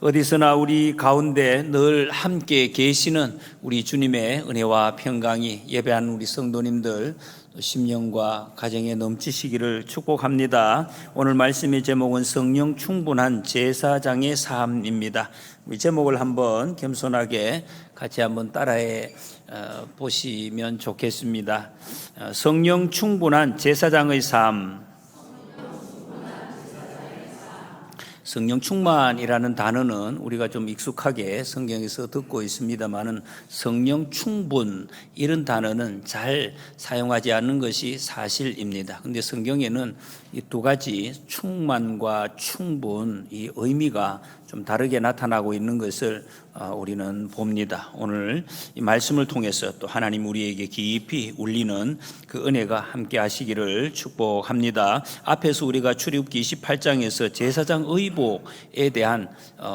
어디서나 우리 가운데 늘 함께 계시는 우리 주님의 은혜와 평강이 예배하는 우리 성도님들 심령과 가정에 넘치시기를 축복합니다. 오늘 말씀의 제목은 성령 충분한 제사장의 삶입니다. 우리 제목을 한번 겸손하게 같이 한번 따라해 보시면 좋겠습니다. 성령 충분한 제사장의 삶. 성령 충만이라는 단어는 우리가 좀 익숙하게 성경에서 듣고 있습니다만은 성령 충분 이런 단어는 잘 사용하지 않는 것이 사실입니다. 그런데 성경에는 이 두 가지 충만과 충분 이 의미가 좀 다르게 나타나고 있는 것을 우리는 봅니다. 오늘 이 말씀을 통해서 또 하나님 우리에게 깊이 울리는 그 은혜가 함께 하시기를 축복합니다. 앞에서 우리가 출애굽기 28장에서 제사장 의복에 대한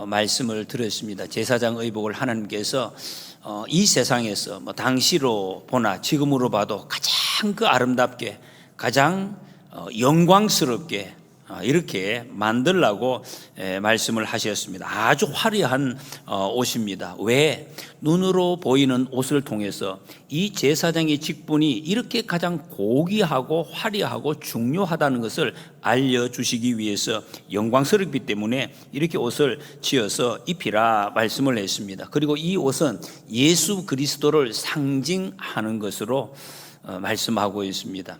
말씀을 들었습니다. 제사장 의복을 하나님께서 이 세상에서 당시로 보나 지금으로 봐도 가장 그 아름답게 가장 영광스럽게 이렇게 만들라고 말씀을 하셨습니다. 아주 화려한 옷입니다. 왜? 눈으로 보이는 옷을 통해서 이 제사장의 직분이 이렇게 가장 고귀하고 화려하고 중요하다는 것을 알려주시기 위해서 영광스럽기 때문에 이렇게 옷을 지어서 입히라 말씀을 했습니다. 그리고 이 옷은 예수 그리스도를 상징하는 것으로 말씀하고 있습니다.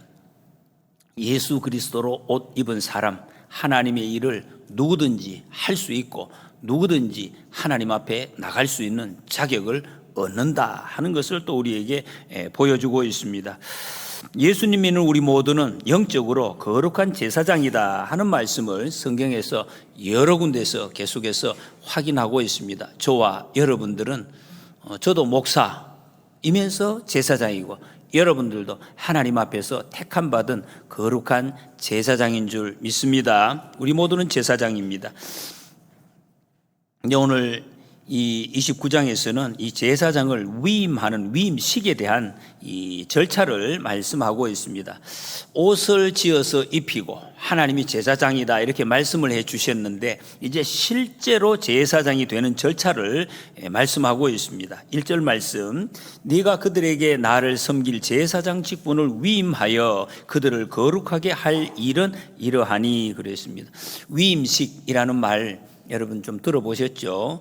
예수 그리스도로 옷 입은 사람, 하나님의 일을 누구든지 할 수 있고 누구든지 하나님 앞에 나갈 수 있는 자격을 얻는다 하는 것을 또 우리에게 보여주고 있습니다. 예수님 믿는 우리 모두는 영적으로 거룩한 제사장이다 하는 말씀을 성경에서 여러 군데서 계속해서 확인하고 있습니다. 저와 여러분들은 저도 목사이면서 제사장이고 여러분들도 하나님 앞에서 택함 받은 거룩한 제사장인 줄 믿습니다. 우리 모두는 제사장입니다. 오늘 이 29장에서는 이 제사장을 위임하는 위임식에 대한 이 절차를 말씀하고 있습니다. 옷을 지어서 입히고 하나님이 제사장이다 이렇게 말씀을 해 주셨는데 이제 실제로 제사장이 되는 절차를 말씀하고 있습니다. 1절 말씀, 네가 그들에게 나를 섬길 제사장 직분을 위임하여 그들을 거룩하게 할 일은 이러하니 그랬습니다. 위임식이라는 말 여러분 좀 들어보셨죠?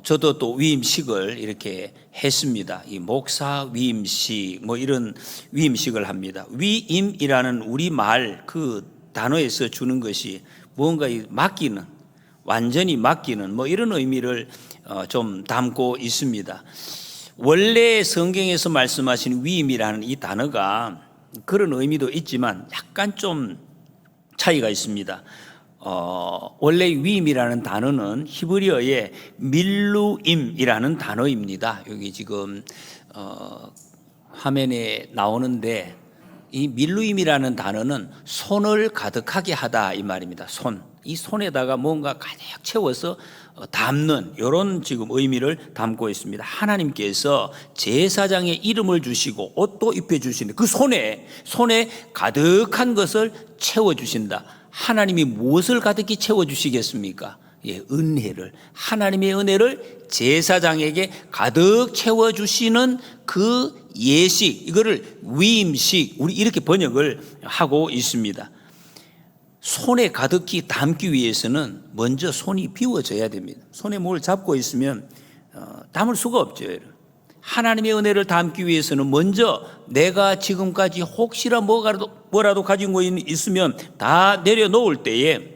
저도 또 위임식을 이렇게 했습니다. 이 목사 위임식 이런 위임식을 합니다. 위임이라는 우리말 그 단어에서 주는 것이 뭔가 맡기는, 완전히 맡기는 이런 의미를 좀 담고 있습니다. 원래 성경에서 말씀하신 위임이라는 이 단어가 그런 의미도 있지만 약간 좀 차이가 있습니다. 원래 위임이라는 단어는 히브리어의 밀루임이라는 단어입니다. 여기 지금 화면에 나오는데 이 밀루임이라는 단어는 손을 가득하게 하다 이 말입니다. 이 손에다가 뭔가 가득 채워서 담는 이런 지금 의미를 담고 있습니다. 하나님께서 제사장의 이름을 주시고 옷도 입혀주시는데 그 손에 가득한 것을 채워주신다. 하나님이 무엇을 가득히 채워주시겠습니까? 은혜를, 하나님의 은혜를 제사장에게 가득 채워주시는 그 예식, 이거를 위임식, 우리 이렇게 번역을 하고 있습니다. 손에 가득히 담기 위해서는 먼저 손이 비워져야 됩니다. 손에 뭘 잡고 있으면 담을 수가 없죠. 하나님의 은혜를 담기 위해서는 먼저 내가 지금까지 혹시나 뭐라도 가지고 있으면 다 내려놓을 때에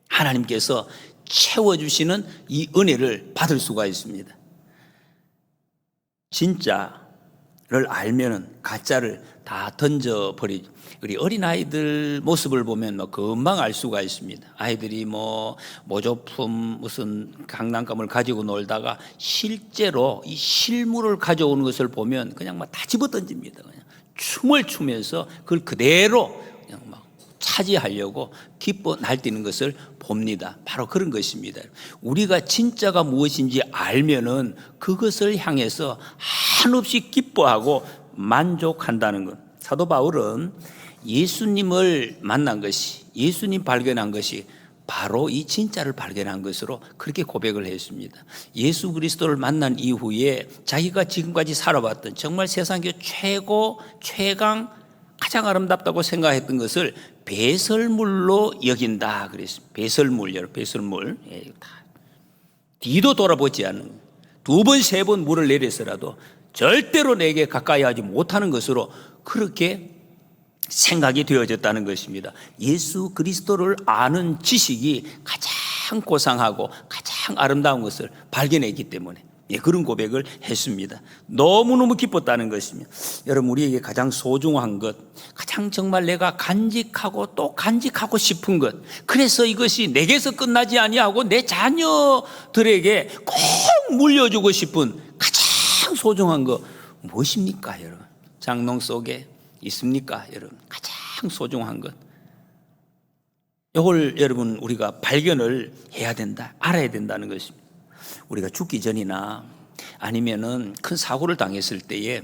하나님께서 채워주시는 이 은혜를 받을 수가 있습니다. 진짜를 알면은 가짜를 다 던져버리죠. 우리 어린아이들 모습을 보면 금방 알 수가 있습니다. 아이들이 모조품 무슨 장난감을 가지고 놀다가 실제로 이 실물을 가져오는 것을 보면 그냥 다 집어 던집니다. 그냥 춤을 추면서 그걸 그대로 그냥 차지하려고 기뻐 날뛰는 것을 봅니다. 바로 그런 것입니다. 우리가 진짜가 무엇인지 알면은 그것을 향해서 한없이 기뻐하고 만족한다는 것. 사도 바울은 예수님을 만난 것이, 예수님 발견한 것이 바로 이 진짜를 발견한 것으로 그렇게 고백을 했습니다. 예수 그리스도를 만난 이후에 자기가 지금까지 살아왔던 정말 세상의 최고 최강 가장 아름답다고 생각했던 것을 배설물로 여긴다 그랬습니다. 배설물, 배설물. 뒤도 돌아보지 않는, 두 번, 세 번 물을 내려서라도 절대로 내게 가까이 하지 못하는 것으로 그렇게 생각이 되어졌다는 것입니다. 예수 그리스도를 아는 지식이 가장 고상하고 가장 아름다운 것을 발견했기 때문에 그런 고백을 했습니다. 너무너무 기뻤다는 것입니다. 여러분, 우리에게 가장 소중한 것, 가장 정말 내가 간직하고 또 간직하고 싶은 것, 그래서 이것이 내게서 끝나지 아니하고 내 자녀들에게 꼭 물려주고 싶은 가장 소중한 것 무엇입니까, 여러분? 장롱 속에 있습니까, 여러분? 가장 소중한 것. 이걸 여러분 우리가 발견을 해야 된다, 알아야 된다는 것입니다. 우리가 죽기 전이나 아니면은 큰 사고를 당했을 때에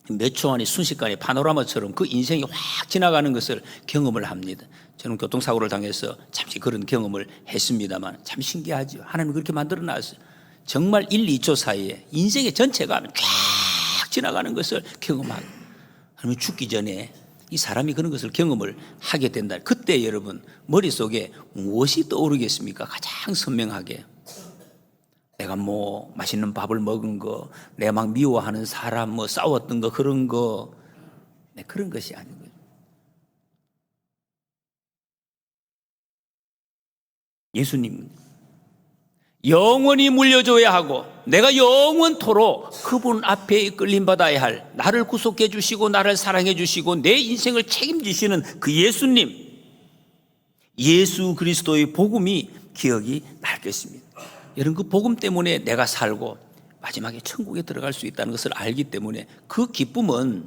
몇 초 안에 순식간에 파노라마처럼 그 인생이 확 지나가는 것을 경험을 합니다. 저는 교통사고를 당해서 잠시 그런 경험을 했습니다만 참 신기하죠. 하나님은 그렇게 만들어 놨어요. 정말 1, 2초 사이에 인생의 전체가 쫙 지나가는 것을 경험하고, 그러면 죽기 전에 이 사람이 그런 것을 경험을 하게 된다. 그때 여러분 머릿속에 무엇이 떠오르겠습니까? 가장 선명하게 내가 뭐 맛있는 밥을 먹은 거, 내가 막 미워하는 사람, 뭐 싸웠던 거, 그런 거, 그런 것이 아닌 거예요. 예수님 영원히 물려줘야 하고 내가 영원토록 그분 앞에 이끌림받아야 할, 나를 구속해 주시고 나를 사랑해 주시고 내 인생을 책임지시는 그 예수님, 예수 그리스도의 복음이 기억이 날 것입니다. 여러분, 그 복음 때문에 내가 살고 마지막에 천국에 들어갈 수 있다는 것을 알기 때문에 그 기쁨은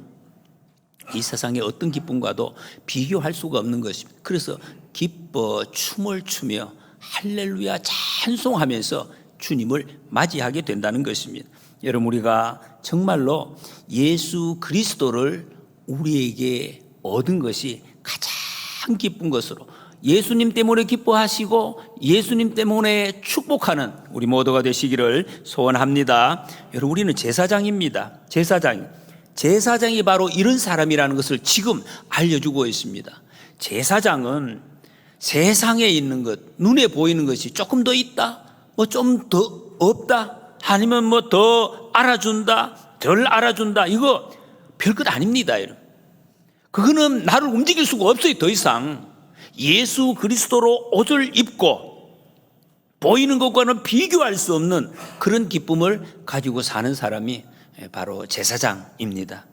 이 세상의 어떤 기쁨과도 비교할 수가 없는 것입니다. 그래서 기뻐 춤을 추며 할렐루야 찬송하면서 주님을 맞이하게 된다는 것입니다. 여러분, 우리가 정말로 예수 그리스도를 우리에게 얻은 것이 가장 기쁜 것으로, 예수님 때문에 기뻐하시고 예수님 때문에 축복하는 우리 모두가 되시기를 소원합니다. 여러분, 우리는 제사장입니다. 제사장이 바로 이런 사람이라는 것을 지금 알려주고 있습니다. 제사장은 세상에 있는 것, 눈에 보이는 것이 조금 더 있다, 뭐 좀 더 없다, 아니면 뭐 더 알아준다, 덜 알아준다, 이거 별것 아닙니다. 여러분, 그거는 나를 움직일 수가 없어요. 더 이상 예수 그리스도로 옷을 입고 보이는 것과는 비교할 수 없는 그런 기쁨을 가지고 사는 사람이 바로 제사장입니다.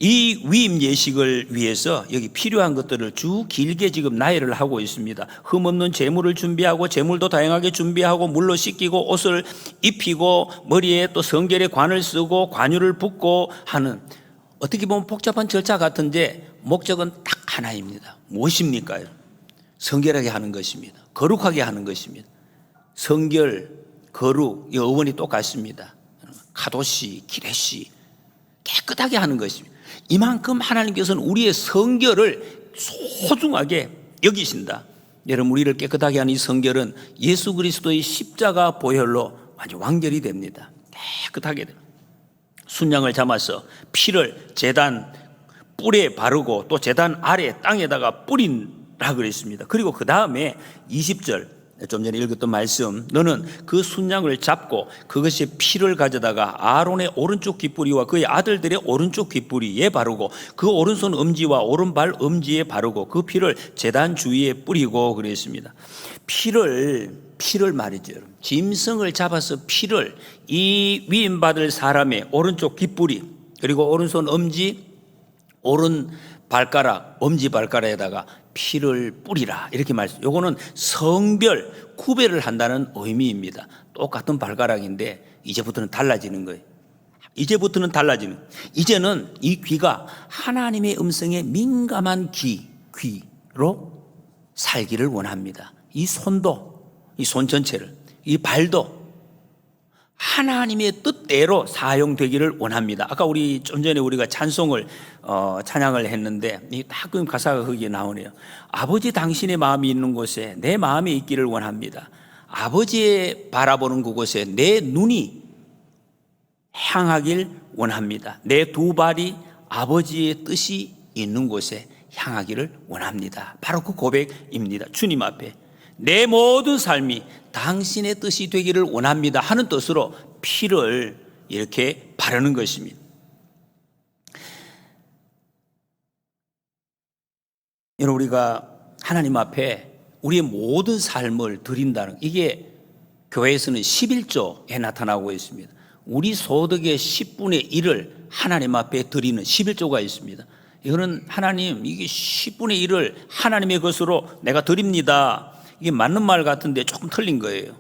이 위임 예식을 위해서 여기 필요한 것들을 쭉 길게 지금 나열을 하고 있습니다. 흠없는 제물을 준비하고, 제물도 다양하게 준비하고, 물로 씻기고 옷을 입히고, 머리에 또 성결의 관을 쓰고 관유를 붓고 하는, 어떻게 보면 복잡한 절차 같은데 목적은 딱 하나입니다. 무엇입니까? 성결하게 하는 것입니다. 거룩하게 하는 것입니다. 성결, 거룩, 이 어원이 똑같습니다. 카도시, 기레시, 깨끗하게 하는 것입니다. 이만큼 하나님께서는 우리의 성결을 소중하게 여기신다. 여러분, 우리를 깨끗하게 하는 이 성결은 예수 그리스도의 십자가 보혈로 아주 완결이 됩니다. 깨끗하게 됩니다. 순양을 잡아서 피를 제단 뿔에 바르고 또 제단 아래 땅에다가 뿌린라 그랬습니다. 그리고 그 다음에 20절, 좀 전에 읽었던 말씀, 너는 그 순양을 잡고 그것의 피를 가져다가 아론의 오른쪽 귓부리와 그의 아들들의 오른쪽 귓부리에 바르고 그 오른손 엄지와 오른발 엄지에 바르고 그 피를 제단 주위에 뿌리고 그랬습니다. 피를 말이죠. 짐승을 잡아서 피를 이 위임받을 사람의 오른쪽 귓부리, 그리고 오른손 엄지, 오른 발가락, 엄지 발가락에다가 피를 뿌리라, 이렇게 말씀. 요거는 성별, 구별을 한다는 의미입니다. 똑같은 발가락인데 이제부터는 달라지는 거예요. 이제는 이 귀가 하나님의 음성에 민감한 귀로 살기를 원합니다. 이 손도, 이 손 전체를, 이 발도 하나님의 뜻대로 사용되기를 원합니다. 아까 좀 전에 우리가 찬양을 했는데 딱 그 가사가 거기에 나오네요. 아버지 당신의 마음이 있는 곳에 내 마음이 있기를 원합니다. 아버지의 바라보는 그곳에 내 눈이 향하길 원합니다. 내 두 발이 아버지의 뜻이 있는 곳에 향하기를 원합니다. 바로 그 고백입니다. 주님 앞에 내 모든 삶이 당신의 뜻이 되기를 원합니다 하는 뜻으로 피를 이렇게 바르는 것입니다. 여러분, 우리가 하나님 앞에 우리의 모든 삶을 드린다는, 이게 교회에서는 11조에 나타나고 있습니다. 우리 소득의 10분의 1을 하나님 앞에 드리는 11조가 있습니다. 이거는 하나님, 이게 10분의 1을 하나님의 것으로 내가 드립니다. 이게 맞는 말 같은데 조금 틀린 거예요.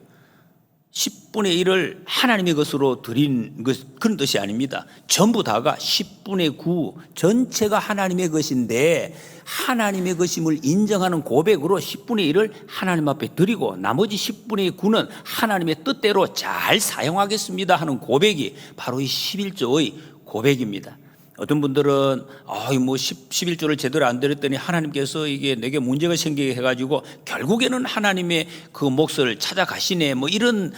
10분의 1을 하나님의 것으로 드린 것, 그런 뜻이 아닙니다. 전부 다가 10분의 9 전체가 하나님의 것인데 하나님의 것임을 인정하는 고백으로 10분의 1을 하나님 앞에 드리고 나머지 10분의 9는 하나님의 뜻대로 잘 사용하겠습니다 하는 고백이 바로 이 11조의 고백입니다. 어떤 분들은 11조를 제대로 안 드렸더니 하나님께서 이게 내게 문제가 생기게 해가지고 결국에는 하나님의 그 몫을 찾아가시네, 이런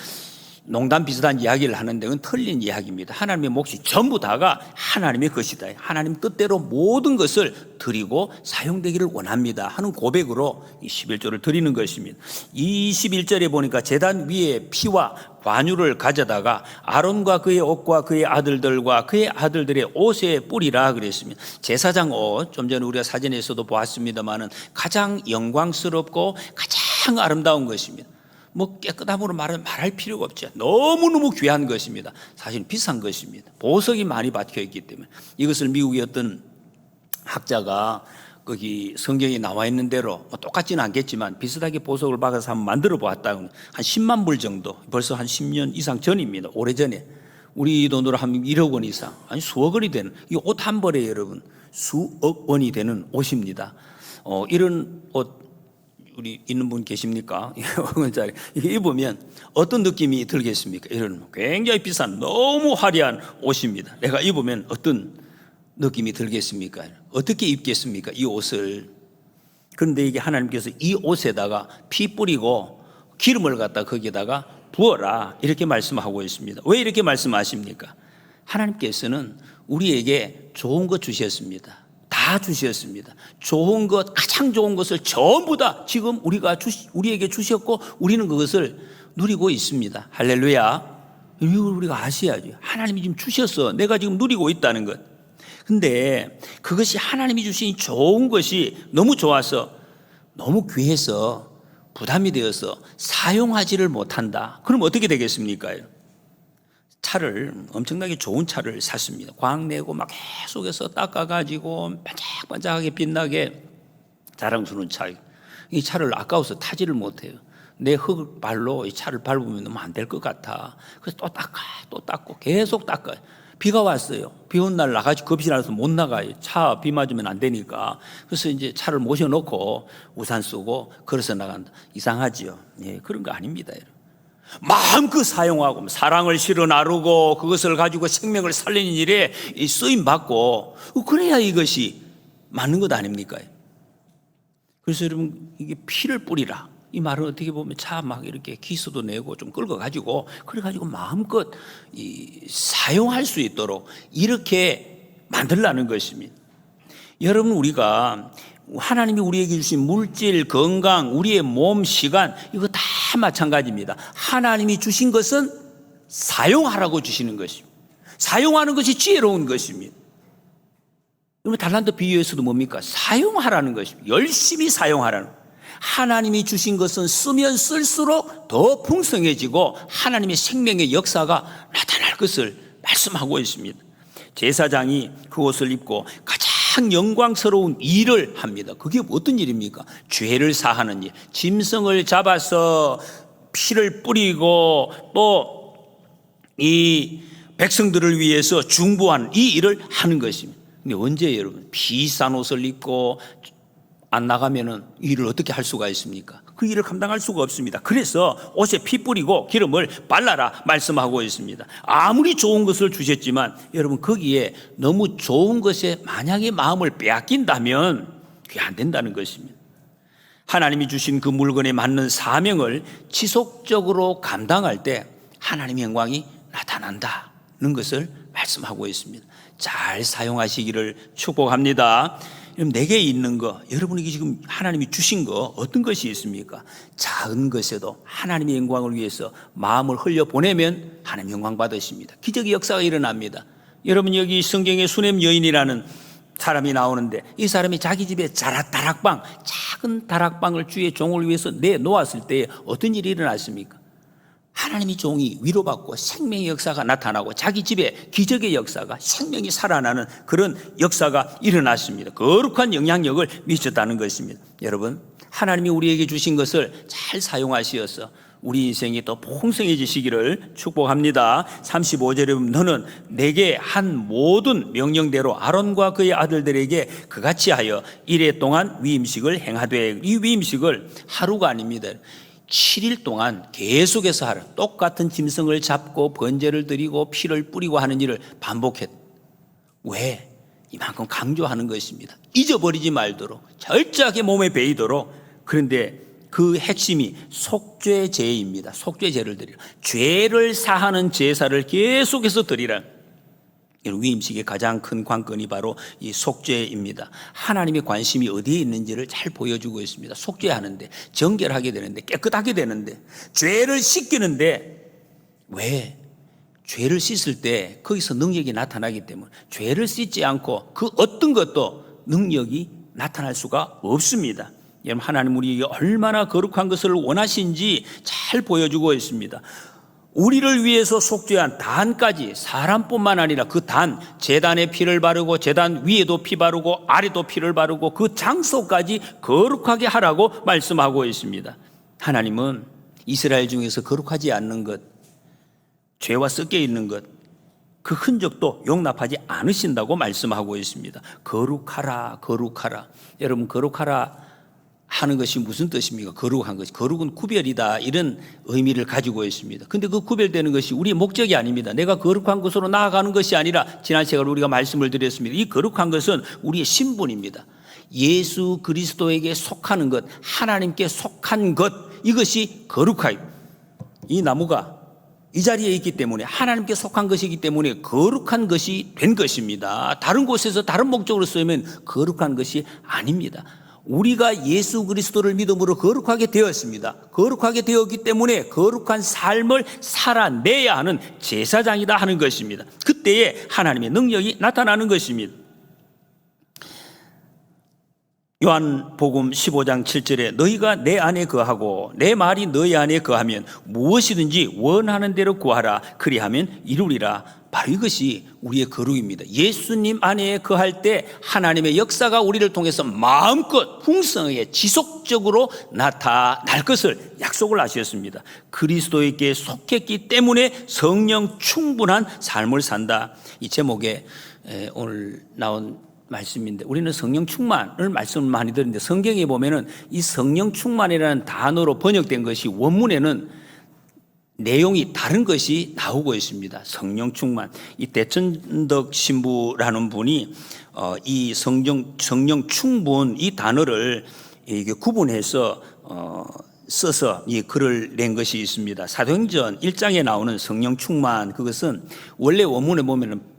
농담 비슷한 이야기를 하는데 그건 틀린 이야기입니다. 하나님의 몫이 전부 다가 하나님의 것이다. 하나님 뜻대로 모든 것을 드리고 사용되기를 원합니다 하는 고백으로 이 11조를 드리는 것입니다. 이 21절에 보니까 제단 위에 피와 관유를 가져다가 아론과 그의 옷과 그의 아들들과 그의 아들들의 옷에 뿌리라 그랬습니다. 제사장 옷, 좀 전에 우리가 사진에서도 보았습니다마는 가장 영광스럽고 가장 아름다운 것입니다. 깨끗함으로 말할 필요가 없죠. 너무너무 귀한 것입니다. 사실 비싼 것입니다. 보석이 많이 박혀 있기 때문에. 이것을 미국의 어떤 학자가 거기 성경에 나와 있는 대로 똑같지는 않겠지만 비슷하게 보석을 박아서 한번 만들어 보았다. 한 10만 불 정도, 벌써 한 10년 이상 전입니다. 오래전에. 우리 돈으로 한 1억 원 이상, 아니 수억 원이 되는, 이 옷 한 벌에 여러분 수억 원이 되는 옷입니다. 이런 옷 우리 있는 분 계십니까? 이게 입으면 어떤 느낌이 들겠습니까? 이런 굉장히 비싼 너무 화려한 옷입니다. 내가 입으면 어떤 느낌이 들겠습니까? 어떻게 입겠습니까? 이 옷을. 그런데 이게 하나님께서 이 옷에다가 피 뿌리고 기름을 갖다 거기에다가 부어라 이렇게 말씀하고 있습니다. 왜 이렇게 말씀하십니까? 하나님께서는 우리에게 좋은 것 주셨습니다. 다 주셨습니다. 좋은 것, 가장 좋은 것을 전부 다 지금 우리에게 주셨고 우리는 그것을 누리고 있습니다. 할렐루야. 이걸 우리가 아셔야죠. 하나님이 지금 주셨어. 내가 지금 누리고 있다는 것. 근데 그것이 하나님이 주신 좋은 것이 너무 좋아서, 너무 귀해서 부담이 되어서 사용하지를 못한다. 그럼 어떻게 되겠습니까? 차를, 엄청나게 좋은 차를 샀습니다. 광 내고 막 계속해서 닦아가지고 반짝반짝하게 빛나게 자랑스러운 차. 이 차를 아까워서 타지를 못해요. 내 흙발로 이 차를 밟으면 너무 안 될 것 같아. 그래서 또 닦아, 또 닦고 계속 닦아요. 비가 왔어요. 비 온 날 나가지 겁이 나서 못 나가요. 차 비 맞으면 안 되니까. 그래서 이제 차를 모셔놓고 우산 쓰고 걸어서 나간다. 이상하지요? 예, 그런 거 아닙니다. 마음껏 사용하고 사랑을 실어 나르고 그것을 가지고 생명을 살리는 일에 쓰임 받고 그래야 이것이 맞는 것 아닙니까? 그래서 여러분, 이게 피를 뿌리라 이 말은 어떻게 보면 차 막 이렇게 기스도 내고 좀 끌고 가지고 그래 가지고 마음껏 사용할 수 있도록 이렇게 만들라는 것입니다. 여러분, 우리가 하나님이 우리에게 주신 물질, 건강, 우리의 몸, 시간, 이거 다 마찬가지입니다. 하나님이 주신 것은 사용하라고 주시는 것입니다. 사용하는 것이 지혜로운 것입니다. 그러면 달란트 비유에서도 뭡니까? 사용하라는 것입니다. 열심히 사용하라는 것입니다. 하나님이 주신 것은 쓰면 쓸수록 더 풍성해지고 하나님의 생명의 역사가 나타날 것을 말씀하고 있습니다. 제사장이 그옷을 입고 가장 영광스러운 일을 합니다. 그게 어떤 일입니까? 죄를 사하는 일. 짐승을 잡아서 피를 뿌리고 또 이 백성들을 위해서 중보하는 이 일을 하는 것입니다. 근데 언제 여러분 비싼 옷을 입고 안 나가면은 이 일을 어떻게 할 수가 있습니까? 그 일을 감당할 수가 없습니다. 그래서 옷에 피 뿌리고 기름을 발라라 말씀하고 있습니다. 아무리 좋은 것을 주셨지만 여러분, 거기에 너무 좋은 것에 만약에 마음을 빼앗긴다면 그게 안 된다는 것입니다. 하나님이 주신 그 물건에 맞는 사명을 지속적으로 감당할 때 하나님의 영광이 나타난다는 것을 말씀하고 있습니다. 잘 사용하시기를 축복합니다. 여러분, 내게 있는 거, 여러분에게 지금 하나님이 주신 거 어떤 것이 있습니까? 작은 것에도 하나님의 영광을 위해서 마음을 흘려보내면 하나님 영광 받으십니다. 기적의 역사가 일어납니다. 여러분, 여기 성경에 수넴 여인이라는 사람이 나오는데, 이 사람이 자기 집에 다락방, 작은 다락방을 주의 종을 위해서 내놓았을 때 어떤 일이 일어났습니까? 하나님의 종이 위로받고 생명의 역사가 나타나고 자기 집에 기적의 역사가, 생명이 살아나는 그런 역사가 일어났습니다. 거룩한 영향력을 미쳤다는 것입니다. 여러분, 하나님이 우리에게 주신 것을 잘 사용하시어서 우리 인생이 더 풍성해지시기를 축복합니다. 35절에 보면 너는 내게 한 모든 명령대로 아론과 그의 아들들에게 그같이 하여 이레 동안 위임식을 행하되, 이 위임식을 하루가 아닙니다. 7일 동안 계속해서 하라. 똑같은 짐승을 잡고 번제를 드리고 피를 뿌리고 하는 일을 반복했다. 왜? 이만큼 강조하는 것입니다. 잊어버리지 말도록, 철저하게 몸에 배이도록. 그런데 그 핵심이 속죄제입니다. 속죄제를 드리라. 죄를 사하는 제사를 계속해서 드리라. 위임식의 가장 큰 관건이 바로 이 속죄입니다. 하나님의 관심이 어디에 있는지를 잘 보여주고 있습니다. 속죄하는데, 정결하게 되는데, 깨끗하게 되는데, 죄를 씻기는데, 왜? 죄를 씻을 때 거기서 능력이 나타나기 때문에, 죄를 씻지 않고 그 어떤 것도 능력이 나타날 수가 없습니다. 여러분, 하나님 우리에게 얼마나 거룩한 것을 원하신지 잘 보여주고 있습니다. 우리를 위해서 속죄한 단까지, 사람뿐만 아니라 그 단, 제단에 피를 바르고 제단 위에도 피 바르고 아래도 피를 바르고 그 장소까지 거룩하게 하라고 말씀하고 있습니다. 하나님은 이스라엘 중에서 거룩하지 않는 것, 죄와 섞여 있는 것, 그 흔적도 용납하지 않으신다고 말씀하고 있습니다. 거룩하라, 거룩하라. 여러분, 거룩하라 하는 것이 무슨 뜻입니까? 거룩한 것이. 거룩은 구별이다, 이런 의미를 가지고 있습니다. 근데 그 구별되는 것이 우리의 목적이 아닙니다. 내가 거룩한 것으로 나아가는 것이 아니라, 지난 시간에 우리가 말씀을 드렸습니다. 이 거룩한 것은 우리의 신분입니다. 예수 그리스도에게 속하는 것, 하나님께 속한 것, 이것이 거룩하다. 이 나무가 이 자리에 있기 때문에, 하나님께 속한 것이기 때문에 거룩한 것이 된 것입니다. 다른 곳에서 다른 목적으로 쓰면 거룩한 것이 아닙니다. 우리가 예수 그리스도를 믿음으로 거룩하게 되었습니다. 거룩하게 되었기 때문에 거룩한 삶을 살아내야 하는 제사장이다 하는 것입니다. 그때에 하나님의 능력이 나타나는 것입니다. 요한복음 15장 7절에 너희가 내 안에 거하고 내 말이 너희 안에 거하면 무엇이든지 원하는 대로 구하라. 그리하면 이루리라. 바로 이것이 우리의 거룩입니다. 예수님 안에 거할 때 하나님의 역사가 우리를 통해서 마음껏 풍성하게 지속적으로 나타날 것을 약속을 하셨습니다. 그리스도에게 속했기 때문에 성령 충분한 삶을 산다. 이 제목에 오늘 나온 말씀인데, 우리는 성령 충만을 말씀을 많이 드리는데, 성경에 보면은 이 성령 충만이라는 단어로 번역된 것이 원문에는 내용이 다른 것이 나오고 있습니다. 성령 충만. 이 대천덕 신부라는 분이 이 성령 충분, 이 단어를 이게 구분해서 써서 이 글을 낸 것이 있습니다. 사도행전 1장에 나오는 성령 충만, 그것은 원래 원문에 보면은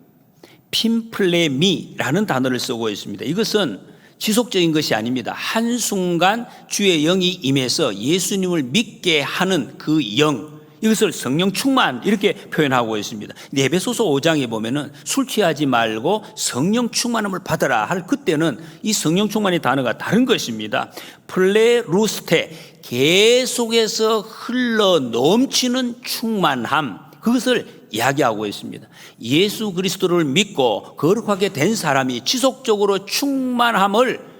핀플레미라는 단어를 쓰고 있습니다. 이것은 지속적인 것이 아닙니다. 한순간 주의 영이 임해서 예수님을 믿게 하는 그 영, 이것을 성령 충만 이렇게 표현하고 있습니다. 에베소서 5장에 보면은 술 취하지 말고 성령 충만함을 받아라 할, 그때는 이 성령 충만의 단어가 다른 것입니다. 플레루스테, 계속해서 흘러 넘치는 충만함, 그것을 이야기하고 있습니다. 예수 그리스도를 믿고 거룩하게 된 사람이 지속적으로 충만함을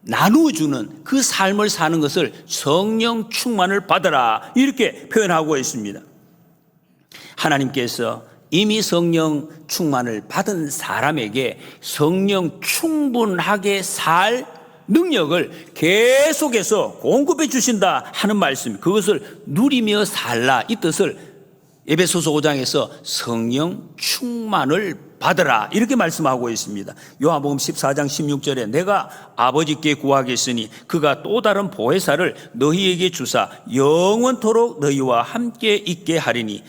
나누어주는 그 삶을 사는 것을 성령 충만을 받아라, 이렇게 표현하고 있습니다. 하나님께서 이미 성령 충만을 받은 사람에게 성령 충분하게 살 능력을 계속해서 공급해 주신다 하는 말씀, 그것을 누리며 살라, 이 뜻을 에베소서 5장에서 성령 충만을 받으라 이렇게 말씀하고 있습니다. 요한복음 14장 16절에 내가 아버지께 구하겠으니 그가 또 다른 보혜사를 너희에게 주사 영원토록 너희와 함께 있게 하리니,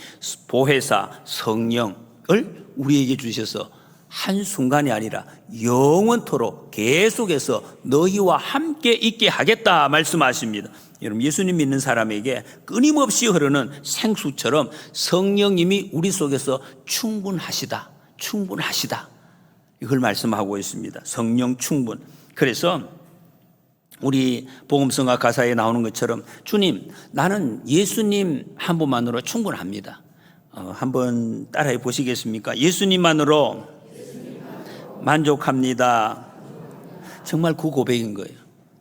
보혜사 성령을 우리에게 주셔서 한순간이 아니라 영원토록 계속해서 너희와 함께 있게 하겠다 말씀하십니다. 여러분, 예수님 믿는 사람에게 끊임없이 흐르는 생수처럼 성령님이 우리 속에서 충분하시다, 이걸 말씀하고 있습니다. 성령 충분. 그래서 우리 복음성가 가사에 나오는 것처럼 주님, 나는 예수님 한 분만으로 충분합니다. 한번 따라해 보시겠습니까? 예수님만으로 만족합니다. 정말 그 고백인 거예요.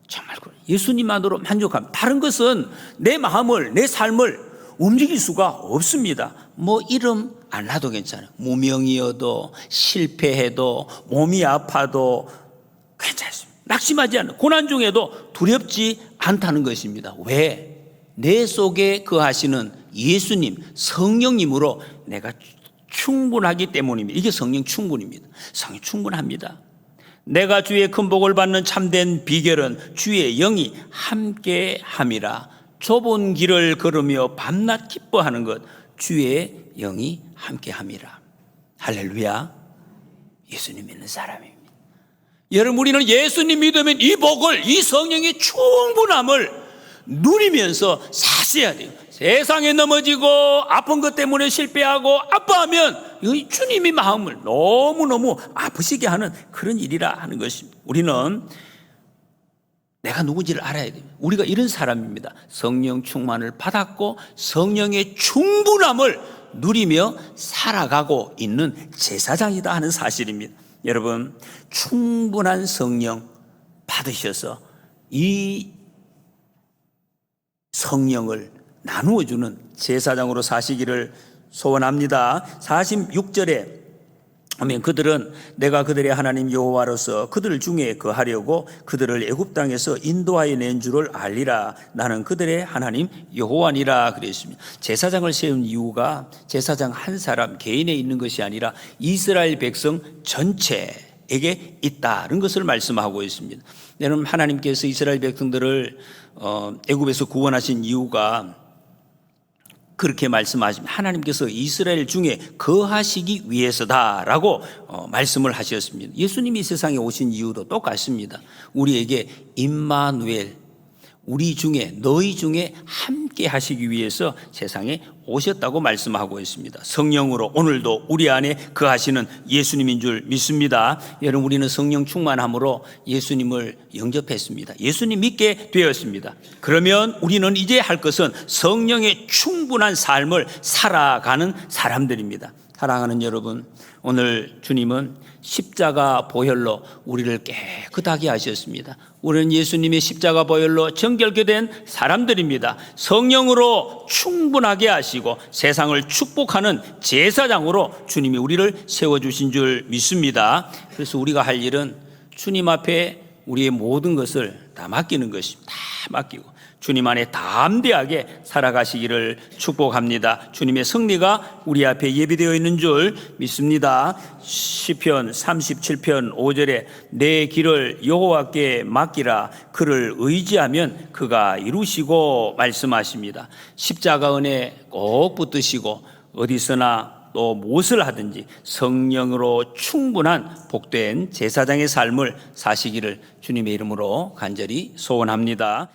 정말 예수님만으로 만족합니다. 다른 것은 내 마음을, 내 삶을 움직일 수가 없습니다. 뭐 이름 안 놔도 괜찮아요. 무명이어도 실패해도 몸이 아파도 괜찮습니다. 낙심하지 않는, 고난 중에도 두렵지 않다는 것입니다. 왜? 내 속에 거하시는 예수님, 성령님으로 내가 충분하기 때문입니다. 이게 성령 충분입니다. 성령 충분합니다. 내가 주의 큰 복을 받는 참된 비결은 주의 영이 함께함이라. 좁은 길을 걸으며 밤낮 기뻐하는 것, 주의 영이 함께함이라. 할렐루야. 예수님 믿는 사람입니다. 여러분, 우리는 예수님 믿으면 이 복을, 이 성령의 충분함을 누리면서 사셔야 돼요. 세상에 넘어지고 아픈 것 때문에 실패하고 아파하면 주님이 마음을 너무너무 아프시게 하는 그런 일이라 하는 것입니다. 우리는 내가 누군지를 알아야 돼요. 우리가 이런 사람입니다. 성령 충만을 받았고 성령의 충분함을 누리며 살아가고 있는 제사장이다 하는 사실입니다. 여러분, 충분한 성령 받으셔서 이 성령을 나누어주는 제사장으로 사시기를 소원합니다. 46절에 하면 그들은 내가 그들의 하나님 여호와로서 그들 중에 거하려고 그들을 애굽 땅에서 인도하여 낸 줄을 알리라. 나는 그들의 하나님 여호와니라 그랬습니다. 제사장을 세운 이유가 제사장 한 사람 개인에 있는 것이 아니라 이스라엘 백성 전체에게 있다는 것을 말씀하고 있습니다. 여러분, 하나님께서 이스라엘 백성들을 애굽에서 구원하신 이유가 그렇게 말씀하십니다. 하나님께서 이스라엘 중에 거하시기 위해서다라고 말씀을 하셨습니다. 예수님이 세상에 오신 이유도 똑같습니다. 우리에게 임마누엘, 우리 중에, 너희 중에 함께 하시기 위해서 세상에 오셨다고 말씀하고 있습니다. 성령으로 오늘도 우리 안에 거하시는 예수님인 줄 믿습니다. 여러분, 우리는 성령 충만함으로 예수님을 영접했습니다. 예수님 믿게 되었습니다. 그러면 우리는 이제 할 것은 성령의 충분한 삶을 살아가는 사람들입니다. 사랑하는 여러분, 오늘 주님은 십자가 보혈로 우리를 깨끗하게 하셨습니다. 우리는 예수님의 십자가 보혈로 정결케 된 사람들입니다. 성령으로 충분하게 하시고 세상을 축복하는 제사장으로 주님이 우리를 세워주신 줄 믿습니다. 그래서 우리가 할 일은 주님 앞에 우리의 모든 것을 다 맡기는 것입니다. 다 맡기고 주님 안에 담대하게 살아가시기를 축복합니다. 주님의 승리가 우리 앞에 예비되어 있는 줄 믿습니다. 시편 37편 5절에 내 길을 여호와께 맡기라. 그를 의지하면 그가 이루시고 말씀하십니다. 십자가 은혜 꼭 붙드시고 어디서나 또 무엇을 하든지 성령으로 충분한 복된 제사장의 삶을 사시기를 주님의 이름으로 간절히 소원합니다.